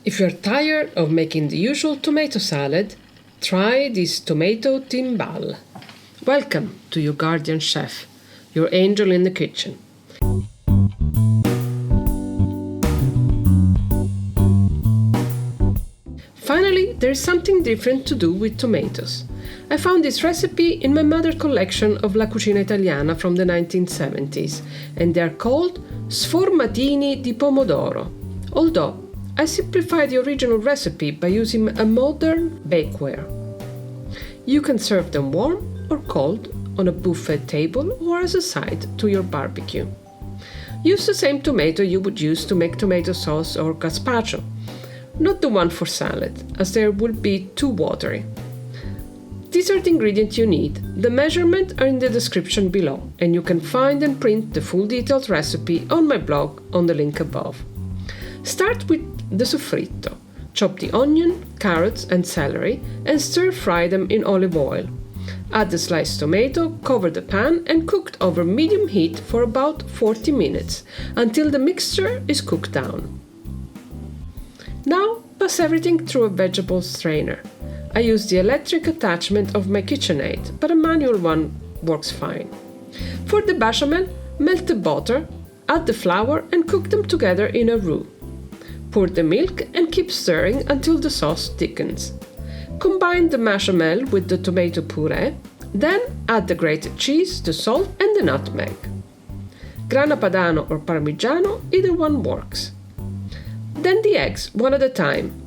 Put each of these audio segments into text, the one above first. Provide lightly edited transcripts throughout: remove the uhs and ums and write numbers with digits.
If you're tired of making the usual tomato salad, try this tomato timbale. Welcome to your guardian chef, your angel in the kitchen. Finally, there is something different to do with tomatoes. I found this recipe in my mother's collection of La Cucina Italiana from the 1970s, and they are called Sformatini di pomodoro. Although, I simplified the original recipe by using a modern bakeware. You can serve them warm or cold on a buffet table or as a side to your barbecue. Use the same tomato you would use to make tomato sauce or gazpacho, not the one for salad, as they will be too watery. These are the ingredients you need. The measurements are in the description below, and you can find and print the full detailed recipe on my blog on the link above. Start with the soffritto. Chop the onion, carrots and celery and stir-fry them in olive oil. Add the sliced tomato, cover the pan and cook over medium heat for about 40 minutes until the mixture is cooked down. Now pass everything through a vegetable strainer. I use the electric attachment of my KitchenAid, but a manual one works fine. For the béchamel, melt the butter, add the flour and cook them together in a roux. Pour the milk and keep stirring until the sauce thickens. Combine the béchamel with the tomato puree, then add the grated cheese, the salt and the nutmeg. Grana Padano or Parmigiano, either one works. Then the eggs, one at a time.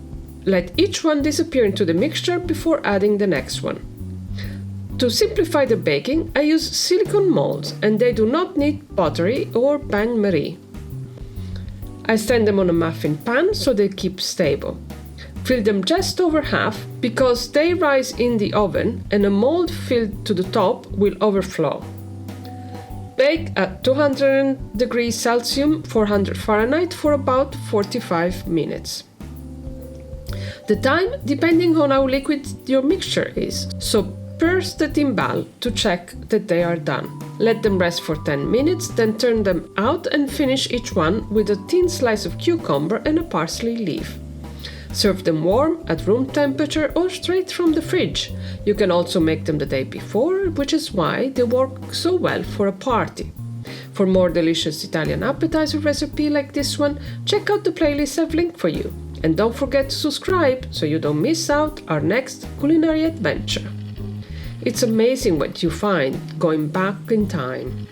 Let each one disappear into the mixture before adding the next one. To simplify the baking, I use silicone molds and they do not need pottery or bain-marie. I stand them on a muffin pan so they keep stable. Fill them just over half because they rise in the oven and a mold filled to the top will overflow. Bake at 200 degrees Celsius, 400 Fahrenheit for about 45 minutes. The time depending on how liquid your mixture is, so purse the timbale to check that they are done. Let them rest for 10 minutes, then turn them out and finish each one with a thin slice of cucumber and a parsley leaf. Serve them warm at room temperature or straight from the fridge. You can also make them the day before, which is why they work so well for a party. For more delicious Italian appetizer recipe like this one, check out the playlist I've linked for you. And don't forget to subscribe so you don't miss out our next culinary adventure. It's amazing what you find going back in time.